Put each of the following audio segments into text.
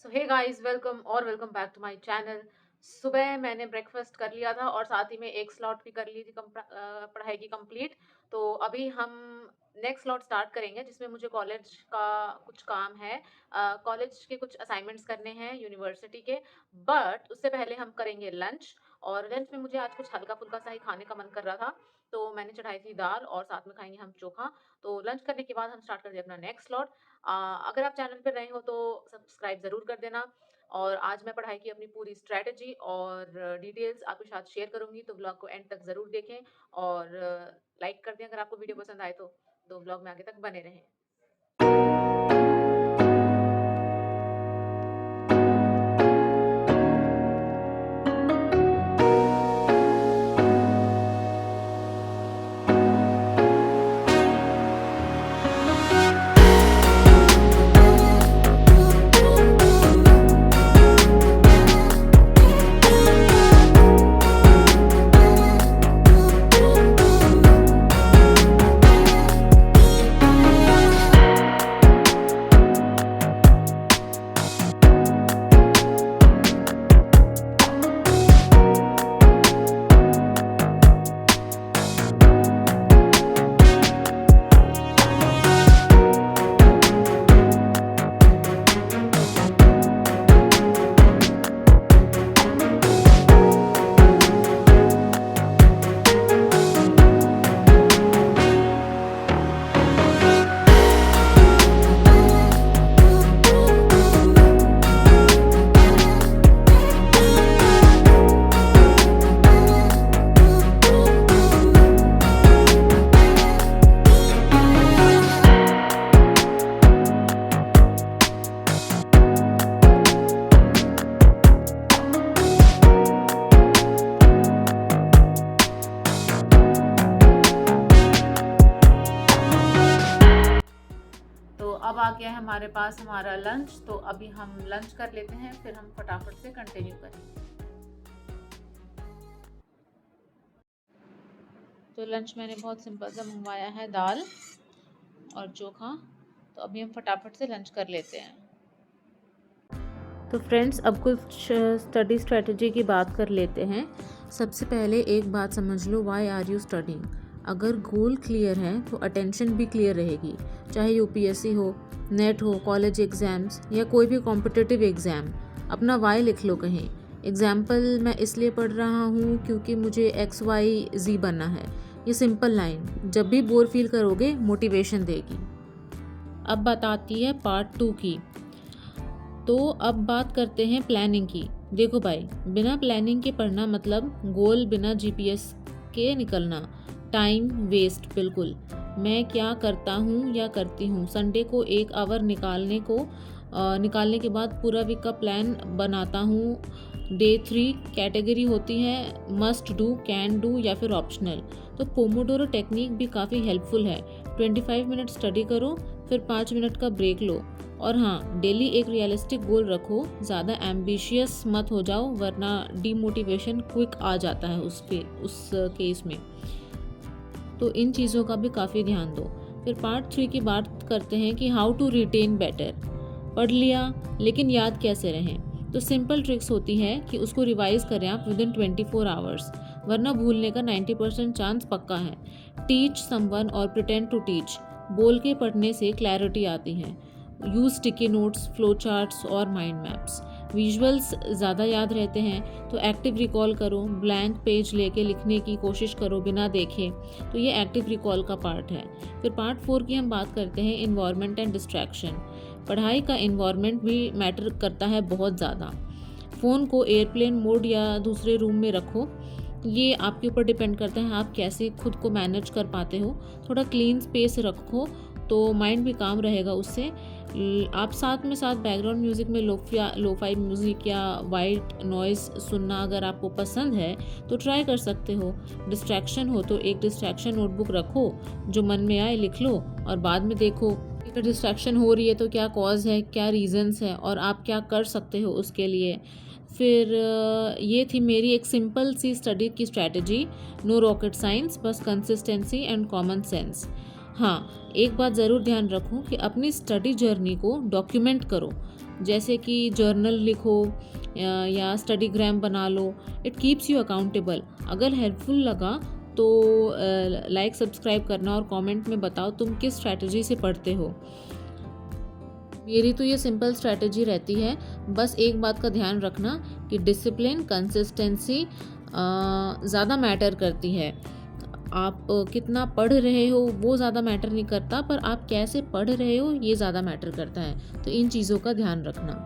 So hey guys, welcome back to my channel. सुबह मैंने breakfast कर लिया था और साथ ही में एक स्लॉट भी कर ली थी पढ़ाई की कंप्लीट। तो अभी हम नेक्स्ट स्लॉट स्टार्ट करेंगे जिसमें मुझे कॉलेज का कुछ काम है। कॉलेज के कुछ असाइनमेंट्स करने हैं यूनिवर्सिटी के। बट उससे पहले हम करेंगे लंच। और लंच में मुझे आज कुछ हल्का फुल्का सा ही खाने का मन कर रहा था, तो मैंने चढ़ाई थी दाल और साथ में खाएंगे हम चोखा। तो लंच करने के बाद हम स्टार्ट कर दिए अपना नेक्स्ट स्लॉट। अगर आप चैनल पर नए हो तो सब्सक्राइब ज़रूर कर देना। और आज मैं पढ़ाई की अपनी पूरी स्ट्रैटेजी और डिटेल्स आपके साथ शेयर करूंगी, तो ब्लॉग को एंड तक ज़रूर देखें और लाइक कर दें अगर आपको वीडियो पसंद आए तो ब्लॉग में आगे तक बने रहें। तो अब आ गया है हमारे पास हमारा लंच, तो अभी हम लंच कर लेते हैं, फिर हम फटाफट से कंटिन्यू करेंगे। तो लंच मैंने बहुत सिंपल सा मंगवाया है, दाल और चोखा। तो अभी हम फटाफट से लंच कर लेते हैं। तो फ्रेंड्स, अब कुछ स्टडी स्ट्रेटजी की बात कर लेते हैं। सबसे पहले एक बात समझ लो, व्हाई आर यू स्टडिंग। अगर गोल क्लियर है तो अटेंशन भी क्लियर रहेगी, चाहे यूपीएससी हो, नेट हो, कॉलेज एग्ज़ाम्स या कोई भी कॉम्पिटिटिव एग्ज़ाम। अपना वाई लिख लो कहीं। एग्जाम्पल, मैं इसलिए पढ़ रहा हूँ क्योंकि मुझे XYZ बनना है। ये सिंपल लाइन जब भी बोर फील करोगे मोटिवेशन देगी। अब बात आती है पार्ट 2 की। तो अब बात करते हैं प्लानिंग की। देखो भाई, बिना प्लानिंग के पढ़ना मतलब गोल बिना जीपीएस के निकलना, टाइम वेस्ट बिल्कुल। मैं क्या करता हूँ या करती हूँ, संडे को 1 आवर निकालने के बाद पूरा वीक का प्लान बनाता हूँ। डे 3 कैटेगरी होती है मस्ट डू, कैन डू या फिर ऑप्शनल। तो पोमोडोरो टेक्निक भी काफ़ी हेल्पफुल है। 25 मिनट स्टडी करो, फिर 5 मिनट का ब्रेक लो। और हाँ, डेली एक रियलिस्टिक गोल रखो, ज़्यादा एम्बिशियस मत हो जाओ वरना डीमोटिवेशन क्विक आ जाता है उस केस में। तो इन चीज़ों का भी काफ़ी ध्यान दो। फिर पार्ट 3 की बात करते हैं कि हाउ टू रिटेन बेटर। पढ़ लिया लेकिन याद कैसे रहें। तो सिंपल ट्रिक्स होती है कि उसको रिवाइज करें आप विदिन 24 आवर्स, वरना भूलने का 90% चांस पक्का है। टीच समवन और प्रिटेंड टू टीच। बोल के पढ़ने से क्लैरिटी आती है। Use sticky notes, flow charts और माइंड मैप्स। विजुअल्स ज़्यादा याद रहते हैं, तो एक्टिव रिकॉल करो। ब्लैंक पेज लेके लिखने की कोशिश करो बिना देखे। तो ये एक्टिव रिकॉल का पार्ट है। फिर पार्ट 4 की हम बात करते हैं इन्वायरमेंट एंड डिस्ट्रैक्शन। पढ़ाई का इन्वायरमेंट भी मैटर करता है बहुत ज़्यादा। फ़ोन को एयरप्लेन मोड या दूसरे रूम में रखो। ये आपके ऊपर डिपेंड करता है आप कैसे खुद को मैनेज कर पाते हो। थोड़ा क्लीन स्पेस रखो तो माइंड भी काम रहेगा उससे। आप साथ बैकग्राउंड म्यूज़िक में लोफाई म्यूज़िक या वाइट नॉइज़ सुनना अगर आपको पसंद है तो ट्राई कर सकते हो। डिस्ट्रैक्शन हो तो एक डिस्ट्रैक्शन नोटबुक रखो, जो मन में आए लिख लो और बाद में देखो। अगर डिस्ट्रैक्शन हो रही है तो क्या कॉज है, क्या रीज़न्स है और आप क्या कर सकते हो उसके लिए। फिर ये थी मेरी एक सिंपल सी स्टडी की स्ट्रैटेजी। नो रॉकेट साइंस, बस कंसिस्टेंसी एंड कॉमन सेंस। हाँ, एक बात ज़रूर ध्यान रखो कि अपनी स्टडी जर्नी को डॉक्यूमेंट करो। जैसे कि जर्नल लिखो या स्टडीग्राम बना लो। It keeps you accountable. अगर हेल्पफुल लगा तो लाइक सब्सक्राइब करना और कमेंट में बताओ तुम किस स्ट्रैटेजी से पढ़ते हो। मेरी तो ये सिंपल स्ट्रैटेजी रहती है, बस एक बात का ध्यान रखना कि डिसिप्लिन, कंसिस्टेंसी ज़्यादा मैटर करती है। आप कितना पढ़ रहे हो वो ज़्यादा मैटर नहीं करता, पर आप कैसे पढ़ रहे हो ये ज़्यादा मैटर करता है। तो इन चीज़ों का ध्यान रखना।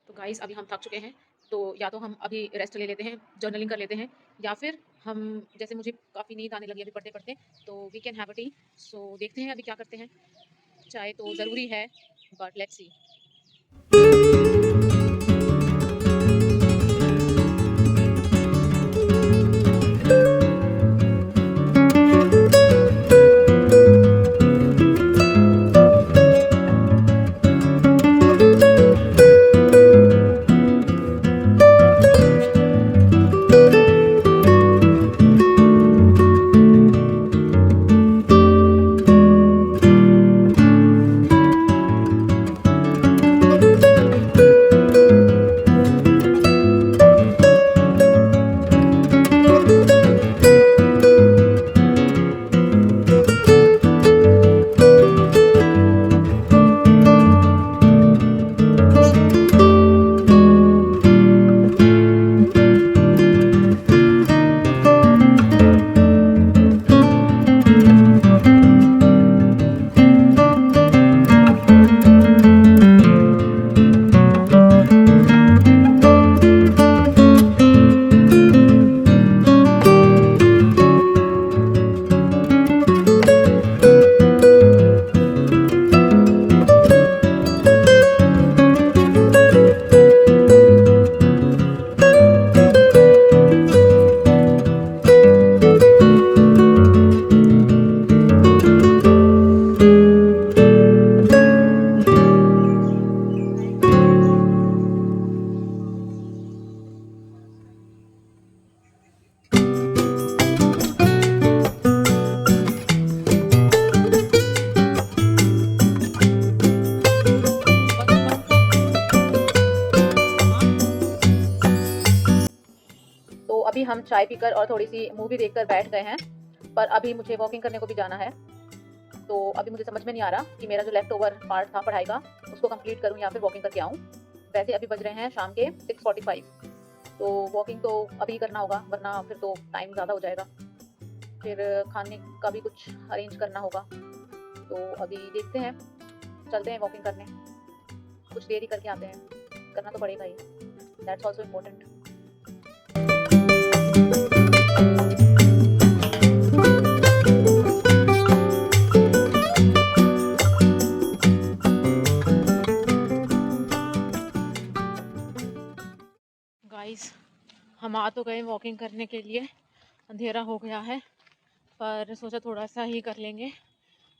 तो गाइस अभी हम थक चुके हैं, तो या तो हम अभी रेस्ट ले लेते हैं, जर्नलिंग कर लेते हैं, या फिर हम, जैसे मुझे काफ़ी नींद आने लगी अभी पढ़ते-पढ़ते, तो we can have a tea. So देखते हैं अभी क्या करते हैं। चाय तो ज़रूरी है, बट लेट्स सी। तो अभी हम चाय पीकर और थोड़ी सी मूवी देखकर बैठ गए हैं, पर अभी मुझे वॉकिंग करने को भी जाना है। तो अभी मुझे समझ में नहीं आ रहा कि मेरा जो लेफ्ट ओवर पार्ट था पढ़ाई का उसको कंप्लीट करूं या फिर वॉकिंग करके आऊं। वैसे अभी बज रहे हैं शाम के 6:45, तो वॉकिंग तो अभी करना होगा, वरना फिर तो टाइम ज़्यादा हो जाएगा। फिर खाने का भी कुछ अरेंज करना होगा। तो अभी देखते हैं, चलते हैं वॉकिंग करने। कुछ देर ही करके आते हैं, करना तो पड़ेगा ही। That's also important. गाइस हम आ तो गए वॉकिंग करने के लिए, अंधेरा हो गया है, पर सोचा थोड़ा सा ही कर लेंगे।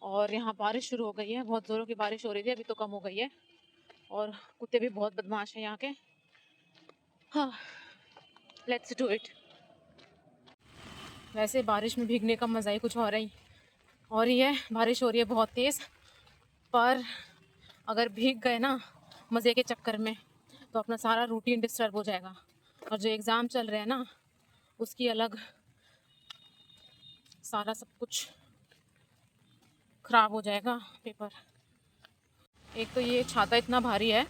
और यहाँ बारिश शुरू हो गई है, बहुत ज़ोरों की बारिश हो रही थी, अभी तो कम हो गई है। और कुत्ते भी बहुत बदमाश हैं यहाँ के। हाँ, लेट्स डू इट। वैसे बारिश में भीगने का मज़ा ही कुछ और ही है। बारिश हो रही है बहुत तेज़, पर अगर भीग गए ना मज़े के चक्कर में तो अपना सारा रूटीन डिस्टर्ब हो जाएगा। और जो एग्ज़ाम चल रहे हैं ना उसकी अलग, सारा सब कुछ ख़राब हो जाएगा पेपर। एक तो ये छाता इतना भारी है,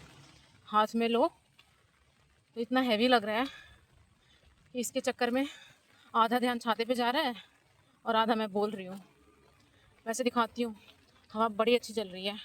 हाथ में लो तो इतना हैवी लग रहा है कि इसके चक्कर में आधा ध्यान छाते पे जा रहा है और आधा मैं बोल रही हूँ। वैसे दिखाती हूँ, हवा बड़ी अच्छी चल रही है।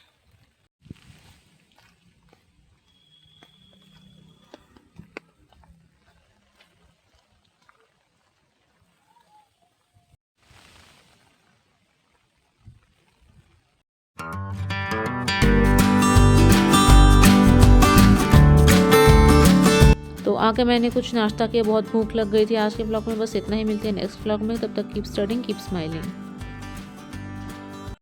आके मैंने कुछ नाश्ता किया, बहुत भूख लग गई थी। आज के ब्लॉग में बस इतना ही, मिलते हैं नेक्स्ट ब्लॉग में। तब तक कीप स्टडिंग, कीप स्माइलिंग।